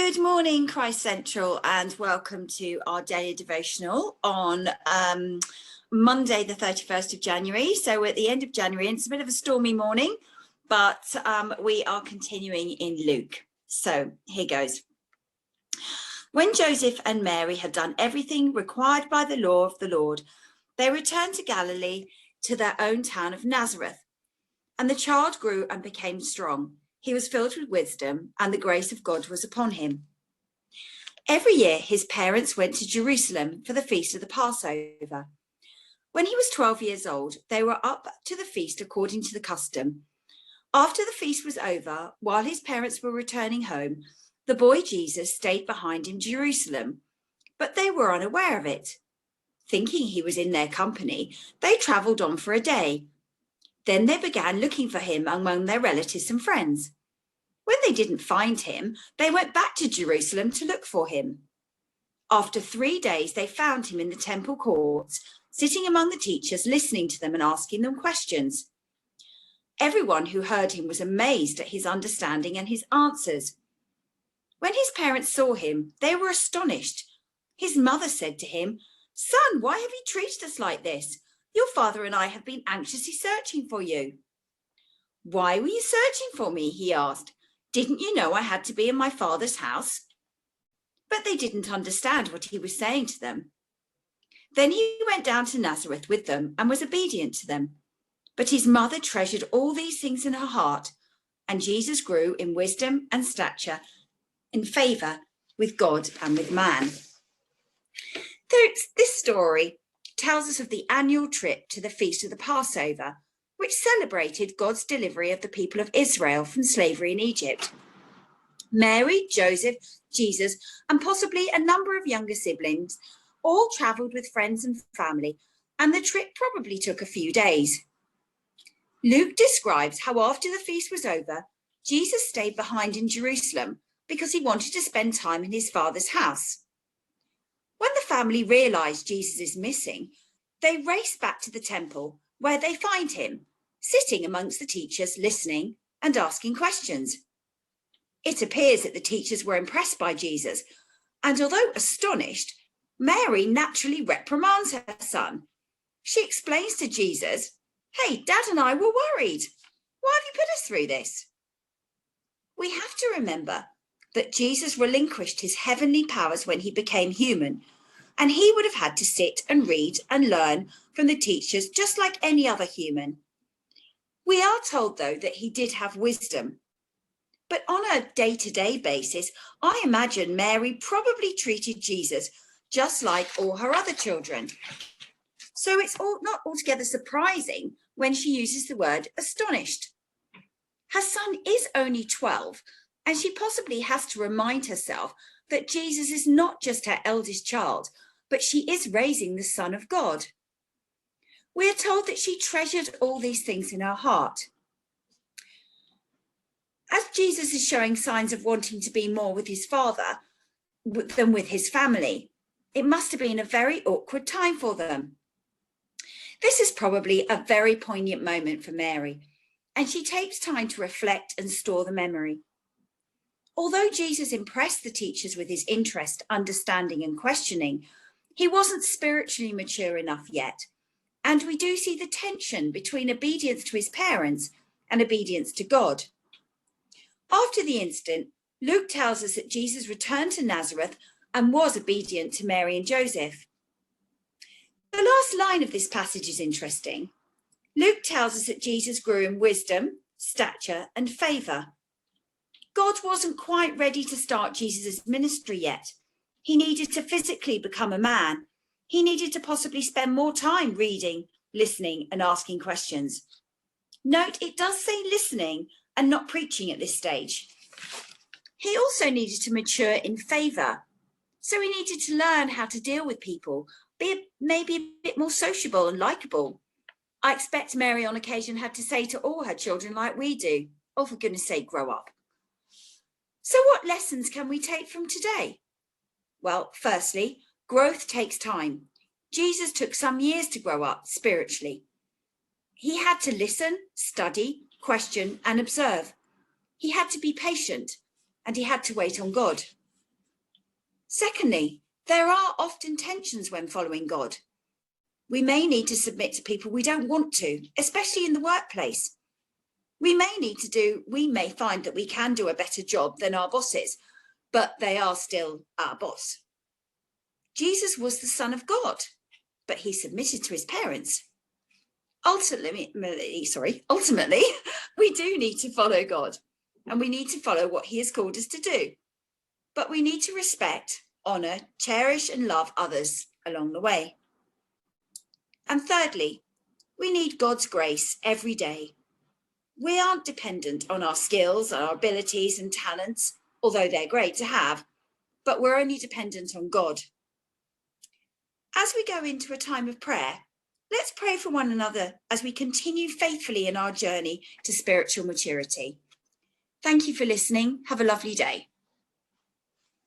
Good morning, Christ Central, and welcome to our daily devotional on Monday, the 31st of January. So we're at the end of January, and it's a bit of a stormy morning, but we are continuing in Luke. So here goes. When Joseph and Mary had done everything required by the law of the Lord, they returned to Galilee, to their own town of Nazareth. And the child grew and became strong. He was filled with wisdom, and the grace of God was upon him. Every year, his parents went to Jerusalem for the feast of the Passover. When he was 12 years old, they were up to the feast according to the custom. After the feast was over, while his parents were returning home, the boy Jesus stayed behind in Jerusalem, but they were unaware of it. Thinking he was in their company, they travelled on for a day. Then they began looking for him among their relatives and friends. When they didn't find him, they went back to Jerusalem to look for him. After 3 days, they found him in the temple courts, sitting among the teachers, listening to them and asking them questions. Everyone who heard him was amazed at his understanding and his answers. When his parents saw him, they were astonished. His mother said to him, "Son, why have you treated us like this? Your father and I have been anxiously searching for you." "Why were you searching for me?" he asked. "Didn't you know I had to be in my father's house?" But they didn't understand what he was saying to them. Then he went down to Nazareth with them and was obedient to them. But his mother treasured all these things in her heart, and Jesus grew in wisdom and stature, in favour with God and with man. This story tells us of the annual trip to the Feast of the Passover, which celebrated God's delivery of the people of Israel from slavery in Egypt. Mary, Joseph, Jesus, and possibly a number of younger siblings all travelled with friends and family, and the trip probably took a few days. Luke describes how after the feast was over, Jesus stayed behind in Jerusalem because he wanted to spend time in his father's house. When the family realised Jesus is missing, they race back to the temple, where they find him, sitting amongst the teachers, listening and asking questions. It appears that the teachers were impressed by Jesus, and although astonished, Mary naturally reprimands her son. She explains to Jesus, "Hey, Dad and I were worried. Why have you put us through this?" We have to remember that Jesus relinquished his heavenly powers when he became human, and he would have had to sit and read and learn from the teachers just like any other human. We are told, though, that he did have wisdom. But on a day-to-day basis, I imagine Mary probably treated Jesus just like all her other children. So it's not altogether surprising when she uses the word astonished. Her son is only 12, and she possibly has to remind herself that Jesus is not just her eldest child, but she is raising the Son of God. We are told that she treasured all these things in her heart. As Jesus is showing signs of wanting to be more with his father than with his family, it must have been a very awkward time for them. This is probably a very poignant moment for Mary, and she takes time to reflect and store the memory. Although Jesus impressed the teachers with his interest, understanding, and questioning, he wasn't spiritually mature enough yet. And we do see the tension between obedience to his parents and obedience to God. After the incident, Luke tells us that Jesus returned to Nazareth and was obedient to Mary and Joseph. The last line of this passage is interesting. Luke tells us that Jesus grew in wisdom, stature, and favour. God wasn't quite ready to start Jesus' ministry yet. He needed to physically become a man. He needed to possibly spend more time reading, listening, and asking questions. Note, it does say listening and not preaching at this stage. He also needed to mature in favour. So he needed to learn how to deal with people, be maybe a bit more sociable and likeable. I expect Mary on occasion had to say to all her children like we do, "Oh, for goodness sake, grow up." So what lessons can we take from today? Well, firstly, growth takes time. Jesus took some years to grow up spiritually. He had to listen, study, question, and observe. He had to be patient, and he had to wait on God. Secondly, there are often tensions when following God. We may need to submit to people we don't want to, especially in the workplace. We may find that we can do a better job than our bosses, but they are still our boss. Jesus was the Son of God, but he submitted to his parents. Ultimately, we do need to follow God, and we need to follow what he has called us to do. But we need to respect, honour, cherish and love others along the way. And thirdly, we need God's grace every day. We aren't dependent on our skills, our abilities and talents, although they're great to have, but we're only dependent on God. As we go into a time of prayer, let's pray for one another as we continue faithfully in our journey to spiritual maturity. Thank you for listening. Have a lovely day.